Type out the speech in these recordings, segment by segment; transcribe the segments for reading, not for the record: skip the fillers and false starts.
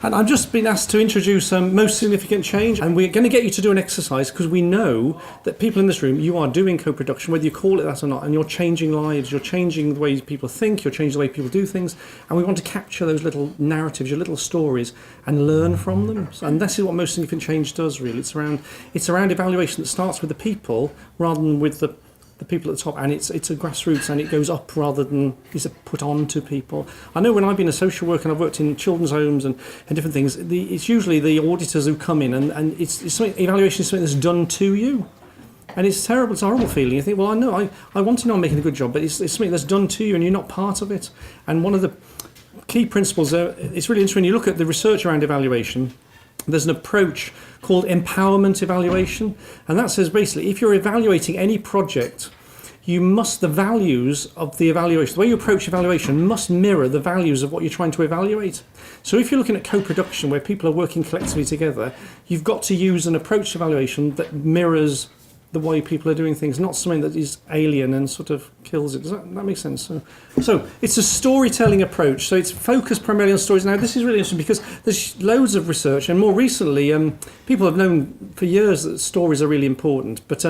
And I've just been asked to introduce most significant change, and we're going to get you to do an exercise because we know that people in this room, you are doing co-production, whether you call it that or not, and you're changing lives, you're changing the way people think, you're changing the way people do things, and we want to capture those little narratives, your little stories, and learn from them. And this is what most significant change does, really. It's around evaluation that starts with the people rather than with the people at the top, and it's a grassroots, and it goes up rather than is it put on to people. I know when I've been a social worker and I've worked in children's homes and different things, it's usually the auditors who come in, and it's something, evaluation is something that's done to you, and it's terrible. It's a horrible feeling. You think, well, I want to know I'm making a good job, but it's something that's done to you and you're not part of it. And one of the key principles, it's really interesting when you look at the research around evaluation. There's an approach called empowerment evaluation, and that says basically if you're evaluating any project, the values of the evaluation, the way you approach evaluation must mirror the values of what you're trying to evaluate. So if you're looking at co-production where people are working collectively together, you've got to use an approach to evaluation that mirrors the way people are doing things, not something that is alien and sort of kills it. Does that make sense? So it's a storytelling approach. So it's focused primarily on stories. Now, this is really interesting because there's loads of research, and more recently, people have known for years that stories are really important. But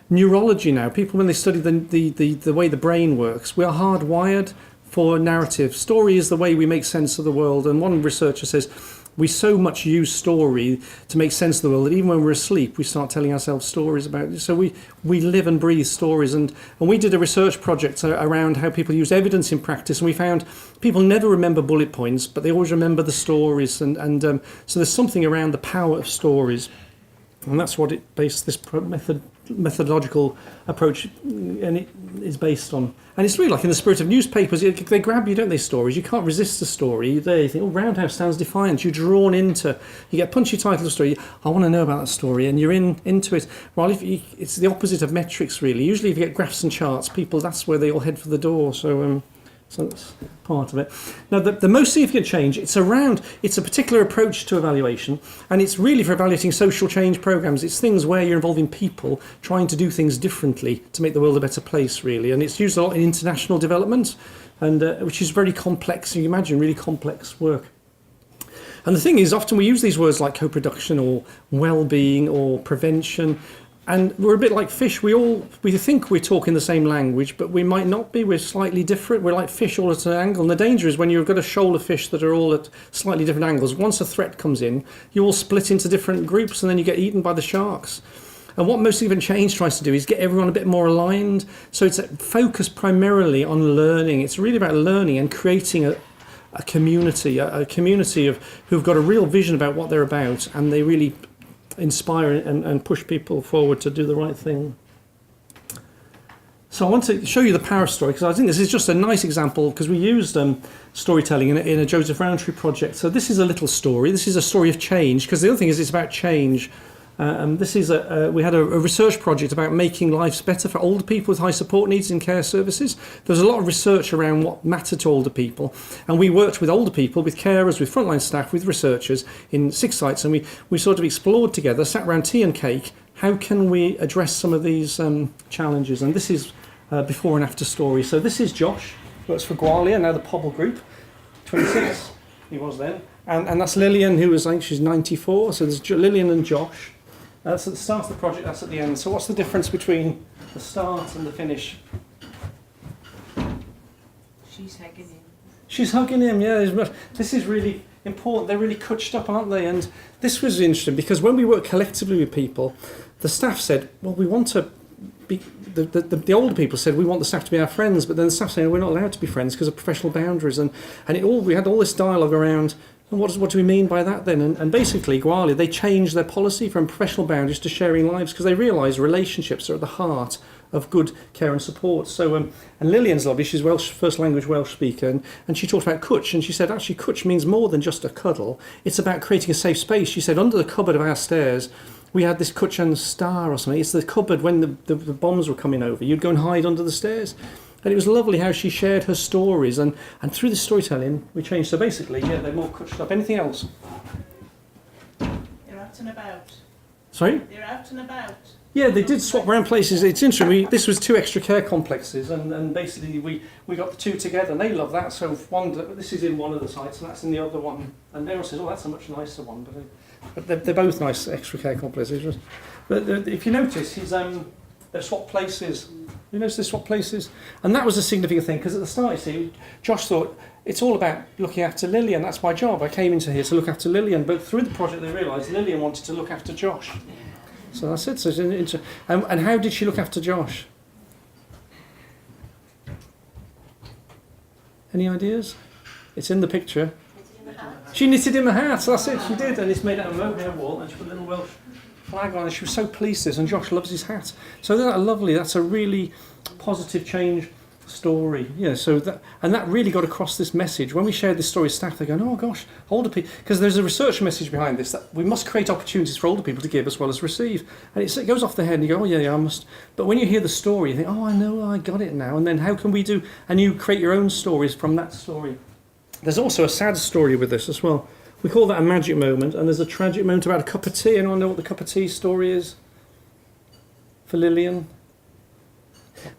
neurology now, people, when they study the way the brain works, we are hardwired for narrative. Story is the way we make sense of the world. And one researcher says, we so much use story to make sense of the world that even when we're asleep, we start telling ourselves stories about it. So we live and breathe stories. And we did a research project around how people use evidence in practice. And we found people never remember bullet points, but they always remember the stories. And so there's something around the power of stories. And that's what it based this methodological approach, and it is based on. And it's really like in the spirit of newspapers, they grab you, don't they, stories? You can't resist a story. They think, oh, Roundhouse stands defiant. You're drawn into, you get a punchy title of story, I want to know about that story, and you're into it. Well, it's the opposite of metrics, really. Usually if you get graphs and charts, people, that's where they all head for the door. So that's part of it. Now, the most significant change, it's a particular approach to evaluation, and it's really for evaluating social change programs. It's things where you're involving people trying to do things differently to make the world a better place, really. And it's used a lot in international development, and which is very complex. You can imagine really complex work. And the thing is, often we use these words like co-production or well-being or prevention, and we're a bit like fish. We think we're talking the same language, but we might not be. We're slightly different. We're like fish all at an angle. And the danger is when you've got a shoal of fish that are all at slightly different angles. Once a threat comes in, you all split into different groups, and then you get eaten by the sharks. And what Most Significant Change tries to do is get everyone a bit more aligned. So it's focused primarily on learning. It's really about learning and creating a community of who've got a real vision about what they're about, and they really inspire and push people forward to do the right thing. So I want to show you the power of story, because I think this is just a nice example, because we used storytelling in a Joseph Rowntree project. So this is a little story. This is a story of change, because the other thing is it's about change. This is we had a research project about making lives better for older people with high support needs in care services. There's a lot of research around what mattered to older people, and we worked with older people, with carers, with frontline staff, with researchers in 6 sites, and we sort of explored together, sat around tea and cake, how can we address some of these challenges. And this is before and after story. So this is Josh, works for Gwalia, now the Pobble Group, 26, he was then, and that's Lillian, who was, I think she's 94, so there's Lillian and Josh. That's at the start of the project, that's at the end. So what's the difference between the start and the finish? She's hugging him. She's hugging him, yeah. This is really important. They're really cutched up, aren't they? And this was interesting because when we work collectively with people, the staff said, well, we want to be... The older people said, we want the staff to be our friends, but then the staff saying, we're not allowed to be friends because of professional boundaries. And we had all this dialogue around, and what do we mean by that then? And basically, Gwalia, they changed their policy from professional boundaries to sharing lives because they realised relationships are at the heart of good care and support. So, and Lillian's lovely, she's Welsh, first language Welsh speaker, and she talked about cwtch, and she said, actually, cwtch means more than just a cuddle. It's about creating a safe space. She said, under the cupboard of our stairs, we had this cwtch and star or something. It's the cupboard when the bombs were coming over. You'd go and hide under the stairs. And it was lovely how she shared her stories, and through the storytelling, we changed. So basically, yeah, they're more cwtched up. Anything else? They're out and about. Sorry? They're out and about. Yeah, they did swap around places. It's interesting. This was 2 extra care complexes, and basically we got the 2 together, and they love that. So this is in one of the sites, and that's in the other one. And everyone says, "Oh, that's a much nicer one." But they're both nice extra care complexes. But if you notice, they've swapped places. You notice they swapped places, and that was a significant thing because at the start, you see, Josh thought it's all about looking after Lillian. That's my job. I came into here to look after Lillian, but through the project, they realised Lillian wanted to look after Josh. So that's it. So and how did she look after Josh? Any ideas? It's in the picture. She knitted him a hat. So that's it. She did, and it's made out of a mohair wool, and she put a little Welsh flag on, and she was so pleased with this. And Josh loves his hat. So that's lovely. That's a really positive change story. Yeah. So that really got across this message when we shared this story with staff. They're going, "Oh gosh, older people," because there's a research message behind this that we must create opportunities for older people to give as well as receive. And it goes off the head, and you go, "Oh yeah, I must." But when you hear the story, you think, "Oh, I know, I got it now." And then how can we do? And you create your own stories from that story. There's also a sad story with this as well. We call that a magic moment, and there's a tragic moment about a cup of tea. Anyone know what the cup of tea story is for Lillian?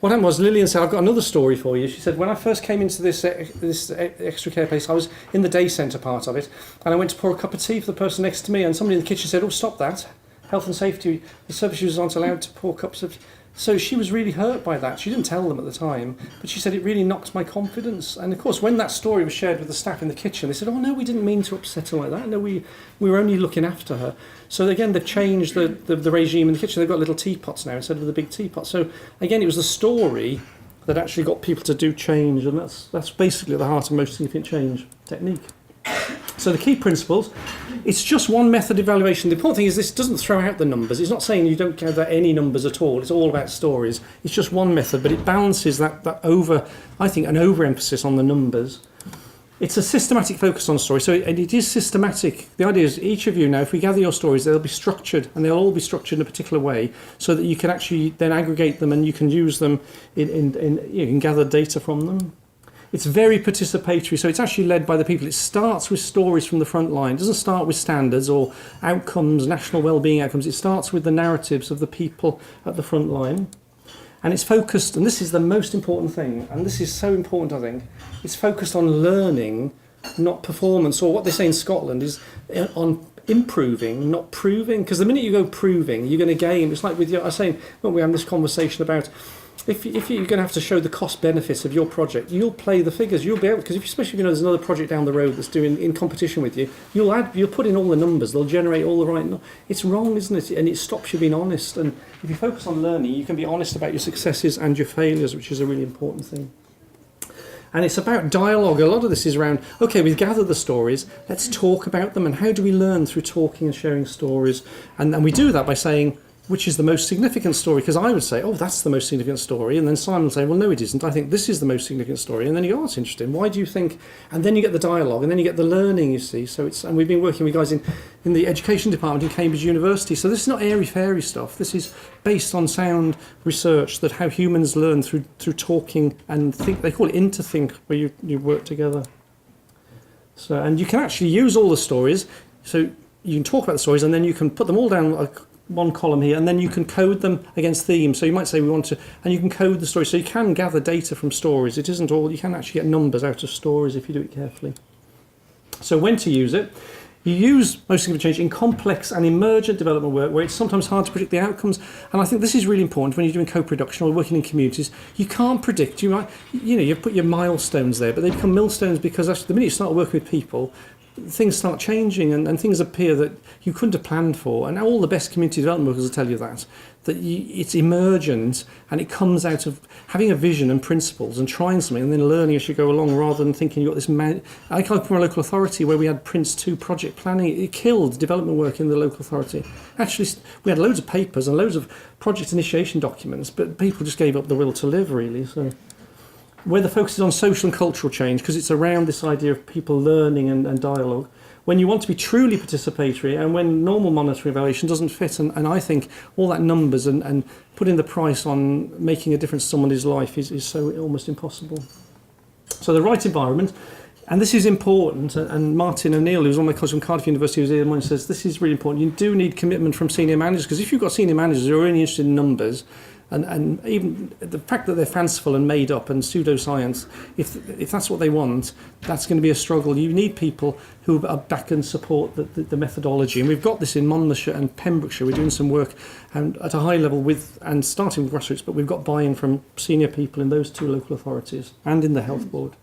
What happened was Lillian said, "I've got another story for you." She said, "When I first came into this extra care place, I was in the day centre part of it, and I went to pour a cup of tea for the person next to me, and somebody in the kitchen said, 'Oh, stop that. Health and safety, the service users aren't allowed to pour cups of..." So she was really hurt by that. She didn't tell them at the time, but she said it really knocked my confidence. And of course, when that story was shared with the staff in the kitchen, they said, "Oh no, we didn't mean to upset her like that. No, we were only looking after her." So again, they've changed the regime in the kitchen. They've got little teapots now instead of the big teapot. So again, it was the story that actually got people to do change, and that's basically at the heart of most significant change technique. So the key principles, it's just one method evaluation. The important thing is this doesn't throw out the numbers. It's not saying you don't gather any numbers at all. It's all about stories. It's just one method, but it balances that I think, an overemphasis on the numbers. It's a systematic focus on story. So it is systematic. The idea is each of you now, if we gather your stories, they'll be structured, and they'll all be structured in a particular way so that you can actually then aggregate them and you can use them you can gather data from them. It's very participatory, so it's actually led by the people. It starts with stories from the front line. It doesn't start with standards or outcomes, national wellbeing outcomes. It starts with the narratives of the people at the front line. And it's focused, and this is the most important thing, and this is so important, I think, it's focused on learning, not performance, or what they say in Scotland is on improving, not proving. Because the minute you go proving, you're going to gain. It's like I was saying, when we had this conversation about if you're going to have to show the cost benefits of your project, you'll play the figures. You'll be able, because especially if you know there's another project down the road that's doing in competition with you, you'll put in all the numbers. They'll generate all the right. It's wrong, isn't it? And it stops you being honest. And if you focus on learning, you can be honest about your successes and your failures, which is a really important thing. And it's about dialogue. A lot of this is around, okay, we've gathered the stories, let's talk about them, and how do we learn through talking and sharing stories? And we do that by saying, which is the most significant story? Because I would say, oh, that's the most significant story. And then Simon will say, well, no, it isn't. I think this is the most significant story. And then you go, oh, it's interesting. Why do you think? And then you get the dialogue, and then you get the learning, you see. So and we've been working with guys in the education department in Cambridge University. So this is not airy-fairy stuff. This is based on sound research that how humans learn through talking and think. They call it interthink, where you work together. So, and you can actually use all the stories. So you can talk about the stories, and then you can put them all down one column here, and then you can code them against themes. So you might say we want to, and you can code the story. So you can gather data from stories. It isn't all, you can actually get numbers out of stories if you do it carefully. So when to use it? You use most significant change in complex and emergent development work where it's sometimes hard to predict the outcomes. And I think this is really important when you're doing co-production or working in communities. You can't predict. You put your milestones there, but they become millstones because actually the minute you start working with people, things start changing and things appear that you couldn't have planned for. And all the best community development workers will tell you that it's emergent and it comes out of having a vision and principles and trying something and then learning as you go along rather than thinking you've got this... I come from a local authority where we had Prince 2 project planning. It killed development work in the local authority. Actually, we had loads of papers and loads of project initiation documents, but people just gave up the will to live, really. So where the focus is on social and cultural change, because it's around this idea of people learning and dialogue. When you want to be truly participatory and when normal monetary evaluation doesn't fit, and I think all that numbers and putting the price on making a difference to somebody's life is so almost impossible. So the right environment, And this is important, and Martin O'Neill, who's one of my colleagues from Cardiff University, who's here and says this is really important. You do need commitment from senior managers, because if you've got senior managers who are only interested in numbers, and even the fact that they're fanciful and made up and pseudoscience, if that's what they want, that's going to be a struggle. You need people who are back and support the methodology. And we've got this in Monmouthshire and Pembrokeshire. We're doing some work at a high level and starting with grassroots, but we've got buy-in from senior people in those two local authorities and in the health board.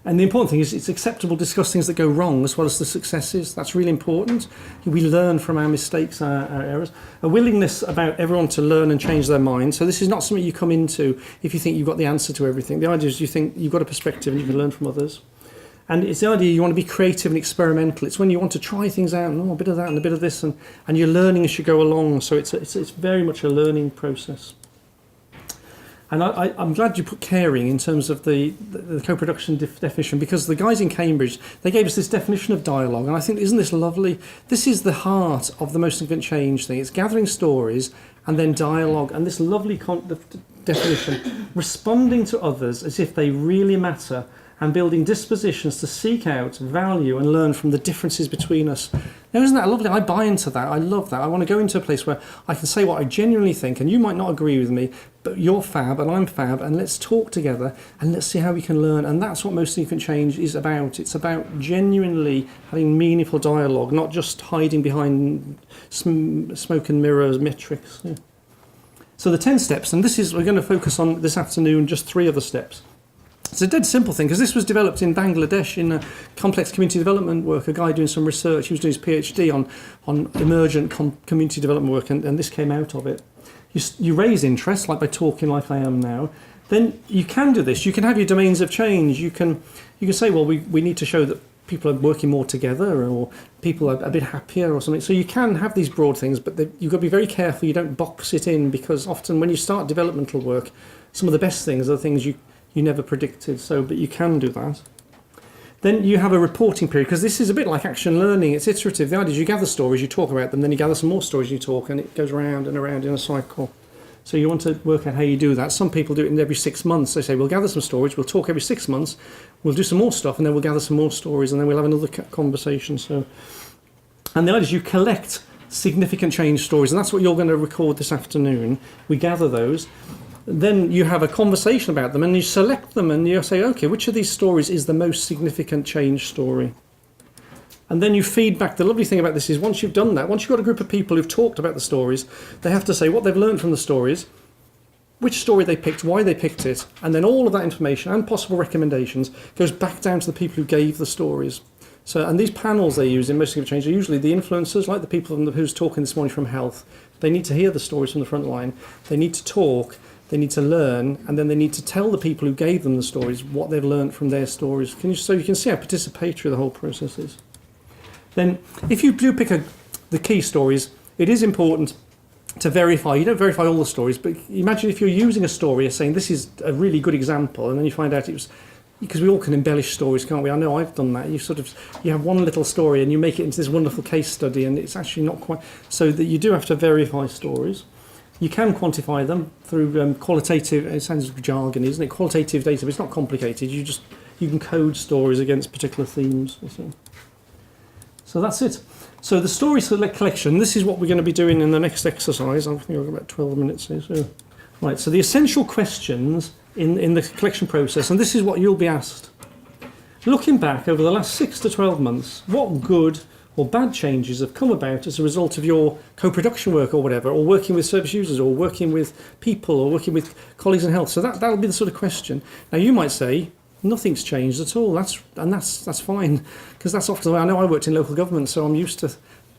And the important thing is it's acceptable to discuss things that go wrong as well as the successes. That's really important. We learn from our mistakes, our errors. A willingness about everyone to learn and change their mind. So this is not something you come into if you think you've got the answer to everything. The idea is you think you've got a perspective and you can learn from others. And it's the idea you want to be creative and experimental. It's when you want to try things out, and a bit of that and a bit of this, and you're learning as you go along. So it's very much a learning process. And I'm glad you put caring in terms of the co-production definition, because the guys in Cambridge, they gave us this definition of dialogue, and I think, isn't this lovely? This is the heart of the most significant change thing. It's gathering stories and then dialogue, and this lovely definition, responding to others as if they really matter, and building dispositions to seek out, value and learn from the differences between us. Now, isn't that lovely? I buy into that. I love that. I want to go into a place where I can say what I genuinely think, and you might not agree with me, but you're fab and I'm fab, and let's talk together and let's see how we can learn. And that's what most significant change is about. It's about genuinely having meaningful dialogue, not just hiding behind smoke and mirrors metrics. Yeah. So the 10 steps, and we're going to focus on this afternoon just 3 other steps. It's a dead simple thing, because this was developed in Bangladesh in a complex community development work. A guy doing some research, he was doing his PhD on emergent community development work, and this came out of it. You raise interest, like by talking like I am now. Then you can do this. You can have your domains of change. You can say, well, we need to show that people are working more together, or people are a bit happier or something. So you can have these broad things, but you've got to be very careful you don't box it in, because often when you start developmental work, some of the best things are the things you never predicted, but you can do that. Then you have a reporting period, because this is a bit like action learning. It's iterative. The idea is you gather stories, you talk about them, then you gather some more stories, you talk, and it goes around and around in a cycle. So you want to work out how you do that. Some people do it in every 6 months. They say, we'll gather some stories, we'll talk every 6 months, we'll do some more stuff, and then we'll gather some more stories, and then we'll have another conversation. And the idea is you collect significant change stories, and that's what you're going to record this afternoon. We gather those. Then you have a conversation about them, and you select them, and you say, okay, which of these stories is the most significant change story? And then you feed back. The lovely thing about this is once you've done that, once you've got a group of people who've talked about the stories, they have to say what they've learned from the stories, which story they picked, why they picked it, and then all of that information and possible recommendations goes back down to the people who gave the stories. And these panels they use in most of the change are usually the influencers, like the people who's talking this morning from health. They need to hear the stories from the front line. They need to talk. They need to learn, and then they need to tell the people who gave them the stories what they've learned from their stories. So you can see how participatory the whole process is. Then, if you do pick the key stories, it is important to verify. You don't verify all the stories, but imagine if you're using a story as saying this is a really good example, and then you find out it was, because we all can embellish stories, can't we? I know I've done that. You have one little story and you make it into this wonderful case study, and it's actually not quite. So that you do have to verify stories. You can quantify them through qualitative, it sounds jargon, isn't it? Qualitative data, but it's not complicated. You can code stories against particular themes. So that's it. So the story collection, this is what we're going to be doing in the next exercise. I think I've got about 12 minutes here. Right, so the essential questions in the collection process, and this is what you'll be asked. Looking back over the last 6 to 12 months, what good or bad changes have come about as a result of your co-production work or whatever, or working with service users, or working with people, or working with colleagues in health? So that'll be the sort of question. Now you might say, nothing's changed at all. That's fine, because that's often the way. I know I worked in local government, so I'm used to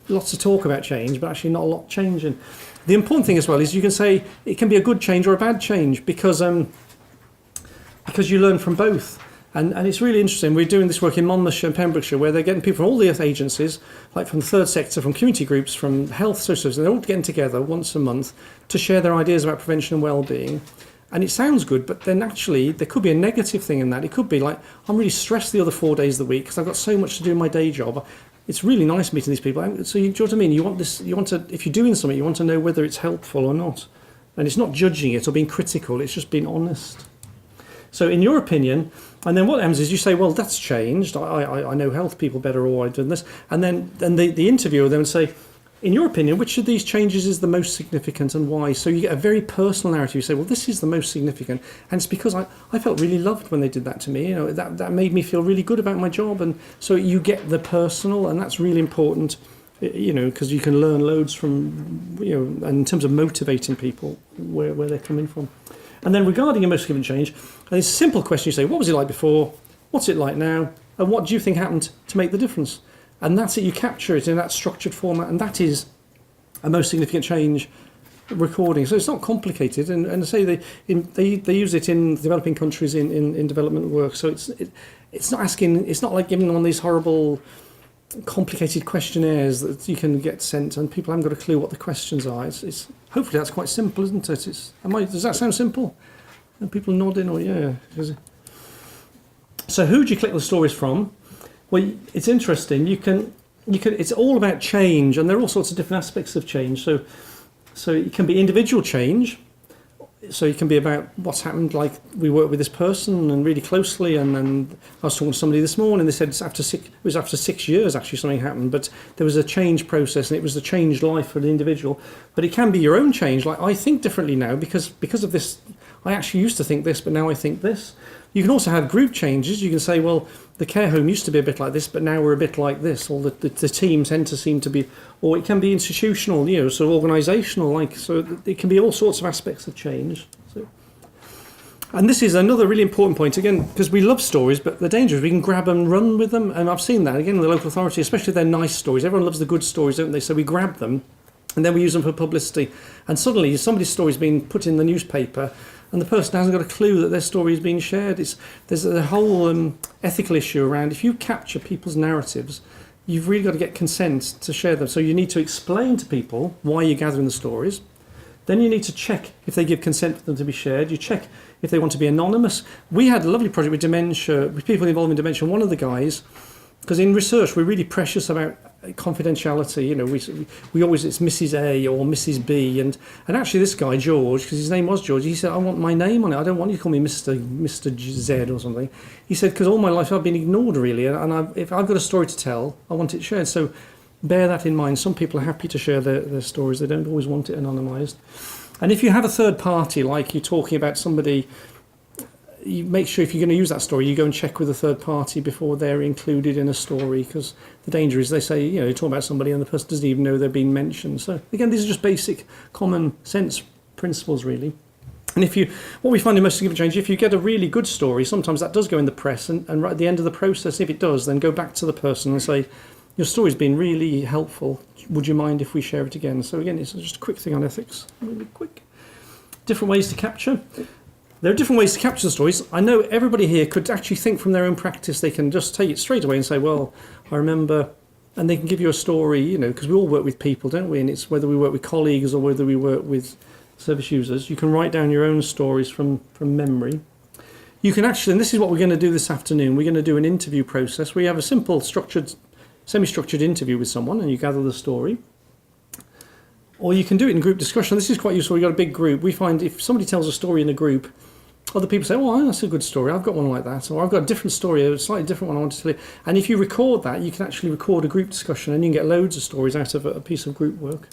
lots of talk about change, but actually not a lot changing. The important thing as well is you can say it can be a good change or a bad change, because you learn from both. And it's really interesting. We're doing this work in Monmouthshire and Pembrokeshire, where they're getting people from all the agencies, like from the third sector, from community groups, from health, social services, and they're all getting together once a month to share their ideas about prevention and well-being. And it sounds good, but then actually there could be a negative thing in that. It could be like, I'm really stressed the other 4 days of the week because I've got so much to do in my day job. It's really nice meeting these people. So do you know what I mean? If you're doing something, you want to know whether it's helpful or not. And it's not judging it or being critical, it's just being honest. So in your opinion, and then what happens is you say, well, that's changed. I know health people better, or I've done this. And then the interviewer then would say, in your opinion, which of these changes is the most significant and why? So you get a very personal narrative. You say, well, this is the most significant. And it's because I felt really loved when they did that to me. That made me feel really good about my job. And so you get the personal, and that's really important, because you can learn loads from, and in terms of motivating people, where they're coming from. And then regarding a most significant change, and it's a simple question. You say, what was it like before? What's it like now? And what do you think happened to make the difference? And that's it. You capture it in that structured format, and that is a most significant change recording. So it's not complicated. And say they use it in developing countries in development work. So it's not asking. It's not like giving one these horrible, complicated questionnaires that you can get sent, and people haven't got a clue what the questions are. It's hopefully that's quite simple, isn't it? Does that sound simple? And people nodding, or yeah. So who do you collect the stories from? Well, it's interesting. You can. It's all about change, and there are all sorts of different aspects of change. So it can be individual change. So it can be about what's happened. Like we work with this person and really closely, and then I was talking to somebody this morning. They said it was after 6 years actually something happened, but there was a change process, and it was a changed life for the individual. But it can be your own change. Like I think differently now because of this. I actually used to think this, but now I think this. You can also have group changes. You can say, well, the care home used to be a bit like this, but now we're a bit like this, or the team tend to seem to be, or it can be institutional, sort of organisational, so it can be all sorts of aspects of change. So, and this is another really important point, again, because we love stories, but the danger is we can grab and run with them, and I've seen that, again, in the local authority, especially if they're nice stories. Everyone loves the good stories, don't they? So we grab them, and then we use them for publicity, and suddenly somebody's story's been put in the newspaper, and the person hasn't got a clue that their story is being shared. There's a whole ethical issue around if you capture people's narratives, you've really got to get consent to share them. So you need to explain to people why you're gathering the stories. Then you need to check if they give consent for them to be shared. You check if they want to be anonymous. We had a lovely project with dementia, with people involved in dementia. One of the guys, because in research we're really precious about confidentiality, we always, it's Mrs. A or Mrs. B, and actually this guy George, because his name was George, he said, I want my name on it. I don't want you to call me Mr. Z or something. He said, because all my life I've been ignored really, and if I've got a story to tell, I want it shared. So bear that in mind. Some people are happy to share their stories. They don't always want it anonymised. And if you have a third party, like you're talking about somebody, you make sure if you're going to use that story, you go and check with a third party before they're included in a story, because the danger is they say, you talk about somebody and the person doesn't even know they're being mentioned. So again, these are just basic common sense principles, really. And what we find in most significant change, if you get a really good story, sometimes that does go in the press, and right at the end of the process, if it does, then go back to the person and say, your story's been really helpful. Would you mind if we share it again? So again, it's just a quick thing on ethics, really quick. Different ways to capture. There are different ways to capture the stories. I know everybody here could actually think from their own practice. They can just take it straight away and say, well, I remember, and they can give you a story, because we all work with people, don't we? And it's whether we work with colleagues or whether we work with service users. You can write down your own stories from memory. You can actually, and this is what we're going to do this afternoon, we're going to do an interview process where you have a simple semi-structured interview with someone and you gather the story. Or you can do it in group discussion. This is quite useful. We've got a big group. We find if somebody tells a story in a group, other people say, oh, that's a good story. I've got one like that. Or I've got a different story, a slightly different one I want to tell you. And if you record that, you can actually record a group discussion and you can get loads of stories out of a piece of group work.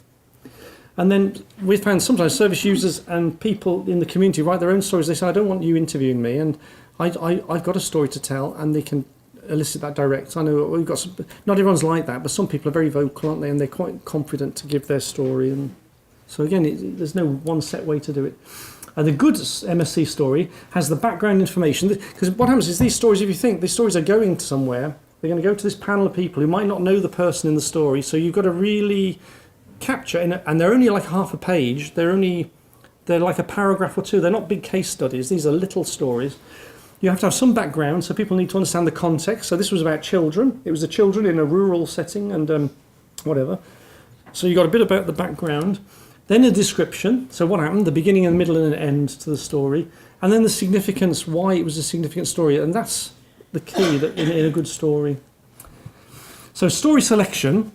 And then we found sometimes service users and people in the community write their own stories. They say, I don't want you interviewing me, and I've got a story to tell, and they can elicit that direct. I know we've got not everyone's like that, but some people are very vocal, aren't they? And they're quite confident to give their story. And so again, there's no one set way to do it. And the good MSc story has the background information, because what happens is these stories, if you think these stories are going somewhere, they're going to go to this panel of people who might not know the person in the story. So you've got to really capture, and they're only like half a page. They're like a paragraph or two. They're not big case studies. These are little stories. You have to have some background, so people need to understand the context. So this was about children. It was the children in a rural setting and whatever. So you got a bit about the background. Then a description. So what happened, the beginning and the middle and an end to the story. And then the significance, why it was a significant story. And that's the key in a good story. So story selection,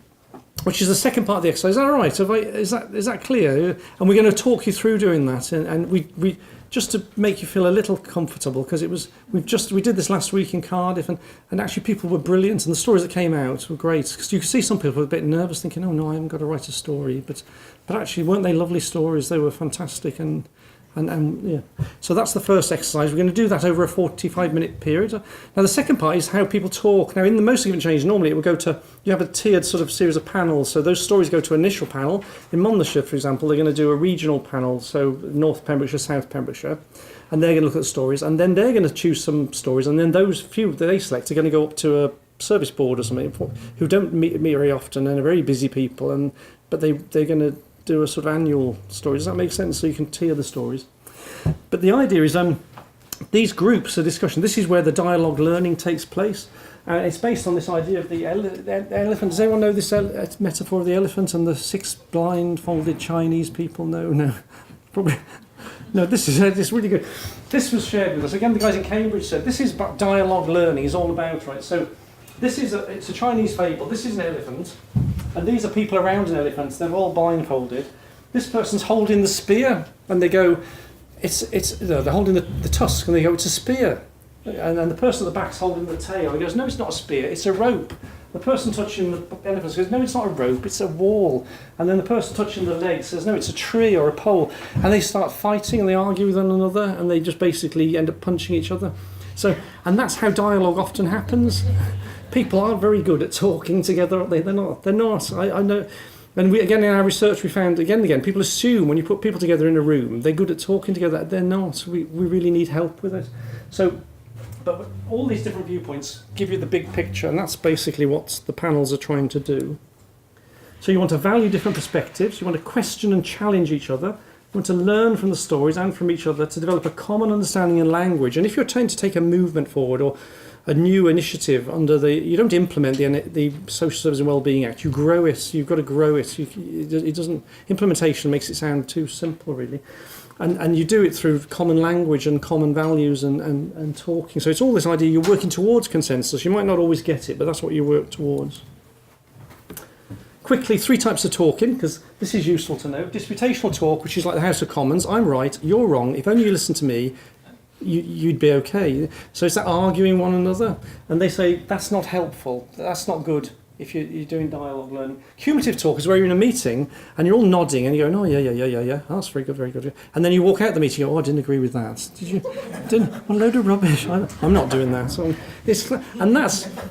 which is the second part of the exercise. Is that all right? Is that clear? And we're going to talk you through doing that. And we just to make you feel a little comfortable, because we did this last week in Cardiff, and actually people were brilliant, and the stories that came out were great, because you could see some people were a bit nervous, thinking, oh no, I haven't got to write a story, but actually weren't they lovely stories? They were fantastic, and yeah. So that's the first exercise. We're going to do that over a 45-minute period. Now the second part is how people talk. Now in the most significant change, normally it would go to, you have a tiered sort of series of panels. So those stories go to an initial panel. In Monmouthshire, for example, they're going to do a regional panel. So North Pembrokeshire, South Pembrokeshire. And they're going to look at the stories. And then they're going to choose some stories. And then those few that they select are going to go up to a service board or something, who don't meet very often and are very busy people. But they're going to do a sort of annual story. Does that make sense? So you can tier the stories. But the idea is these groups of discussion, this is where the dialogue learning takes place. It's based on this idea of the elephant. Does anyone know this metaphor of the elephant and the 6 blindfolded Chinese people? No. Probably. No, this is really good. This was shared with us. Again, the guys in Cambridge said this is what dialogue learning is all about, right? So it's a Chinese fable. This is an elephant. And these are people around an elephant. They're all blindfolded. This person's holding the spear, and they go, they're holding the tusk, and they go, it's a spear. And the person at the back's holding the tail. He goes, no, it's not a spear, it's a rope. The person touching the elephant goes, no, it's not a rope, it's a wall. And then the person touching the leg says, no, it's a tree or a pole. And they start fighting, and they argue with one another, and they just basically end up punching each other. And that's how dialogue often happens. People aren't very good at talking together, are they? They're not. I know. And again, in our research, we found again and again, people assume when you put people together in a room, they're good at talking together. They're not. We really need help with it. But all these different viewpoints give you the big picture, and that's basically what the panels are trying to do. So you want to value different perspectives. You want to question and challenge each other. You want to learn from the stories and from each other to develop a common understanding and language. And if you're trying to take a movement forward or a new initiative you don't implement the Social Service and Wellbeing Act, you grow it. You've got to grow it. Implementation makes it sound too simple, really. And you do it through common language and common values and talking. So it's all this idea you're working towards consensus. You might not always get it, but that's what you work towards. Quickly, 3 types of talking, because this is useful to know. Disputational talk, which is like the House of Commons. I'm right, you're wrong. If only you listen to me, you'd be okay. So it's that arguing one another. And they say, that's not helpful, that's not good if you're doing dialogue learning. Cumulative talk is where you're in a meeting and you're all nodding and you're going, oh, yeah, oh, that's very good, very good. And then you walk out the meeting and go, oh, I didn't agree with that. What a load of rubbish. I'm not doing that. So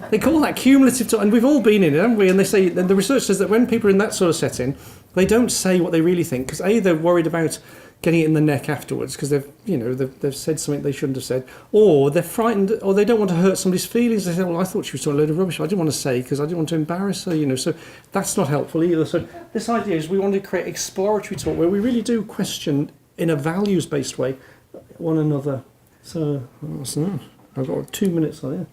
they call that cumulative talk. And we've all been in it, haven't we? And they say, the research says that when people are in that sort of setting, they don't say what they really think, because they're worried about getting it in the neck afterwards because they've said something they shouldn't have said, or they're frightened, or they don't want to hurt somebody's feelings. They say, well, I thought she was talking a load of rubbish. I didn't want to say because I didn't want to embarrass her, So that's not helpful either. So this idea is we want to create exploratory talk where we really do question in a values-based way one another. So I've got 2 minutes on it.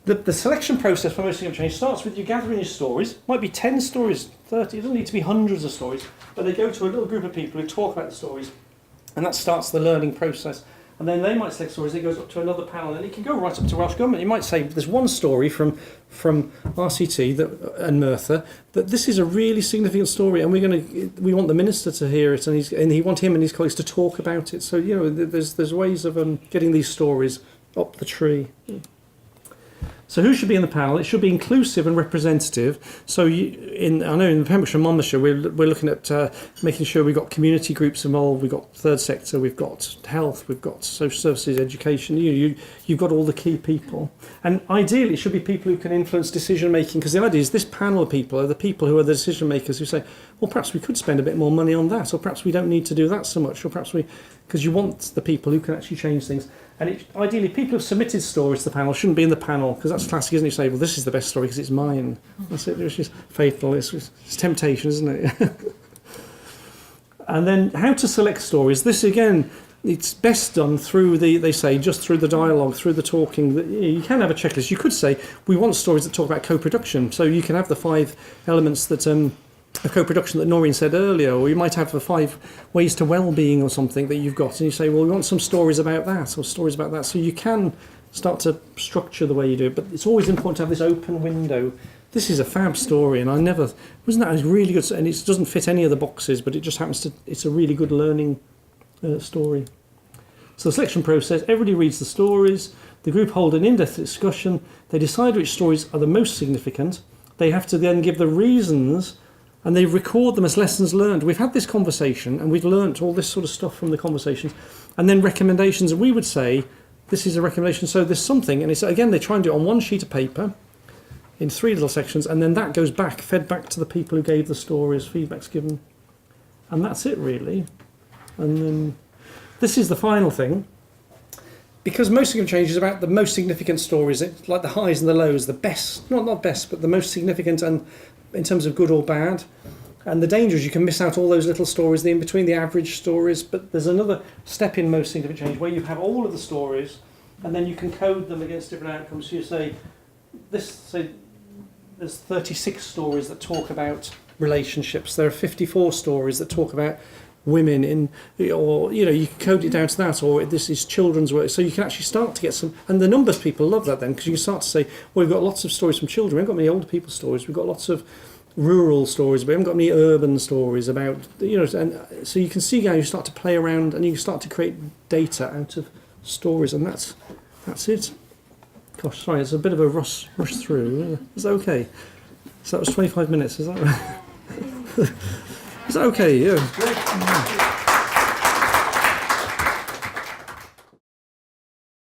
The selection process for most significant change starts with you gathering your stories. Might be 10 stories, 30. It doesn't need to be hundreds of stories. But they go to a little group of people who talk about the stories. And that starts the learning process. And then they might select stories. It goes up to another panel. And it can go right up to Welsh Government. You might say there's one story from RCT and Merthyr that this is a really significant story. And we want the minister to hear it. And he want him and his colleagues to talk about it. So, there's ways of getting these stories up the tree. So who should be in the panel? It should be inclusive and representative. So I know in Pembrokeshire and Monmouthshire, we're looking at making sure we've got community groups involved, we've got third sector, we've got health, we've got social services, education. You've got all the key people. And ideally, it should be people who can influence decision making, because the idea is this panel of people are the people who are the decision makers who say, well, perhaps we could spend a bit more money on that, or perhaps we don't need to do that so much, or perhaps because you want the people who can actually change things. And ideally, people who've submitted stories to the panel shouldn't be in the panel, because that's classic, isn't it? You say, well, this is the best story because it's mine. That's it, which is faithful. It's temptation, isn't it? And then how to select stories. This, again, it's best done through just through the dialogue, through the talking. You can have a checklist. You could say, we want stories that talk about co-production. So you can have the 5 elements that... of co-production that Noreen said earlier, or you might have the 5 ways to well-being or something that you've got, and you say, well, we want some stories about that, or stories about that. So you can start to structure the way you do it, but it's always important to have this open window. This is a fab story, and wasn't that really good? And it doesn't fit any of the boxes, but it just happens to, it's a really good learning story. So the selection process, everybody reads the stories, the group hold an in-depth discussion, they decide which stories are the most significant, they have to then give the reasons, and they record them as lessons learned. We've had this conversation, and we've learnt all this sort of stuff from the conversations, and then recommendations, and we would say, this is a recommendation, so there's something, and it's, again, they try and do it on one sheet of paper, in 3 little sections, and then that goes back, fed back to the people who gave the stories, feedback's given, and that's it really. And then this is the final thing, because most significant change is about the most significant stories, it's like the highs and the lows, the best, not best, but the most significant, and in terms of good or bad. And the danger is you can miss out all those little stories, the in between, the average stories. But there's another step in most significant change where you have all of the stories, and then you can code them against different outcomes. So you say there's 36 stories that talk about relationships. There are 54 stories that talk about women in, or you can code it down to that, or this is children's work. So you can actually start to get some, and the numbers people love that then, because you can start to say, well, we've got lots of stories from children. We haven't got many older people stories. We've got lots of rural stories, but we haven't got any urban stories about, and so you can see how you start to play around, and you can start to create data out of stories, and that's it. Gosh, sorry, it's a bit of a rush through. Is that okay? So that was 25 minutes, is that right? Is that okay? Yeah.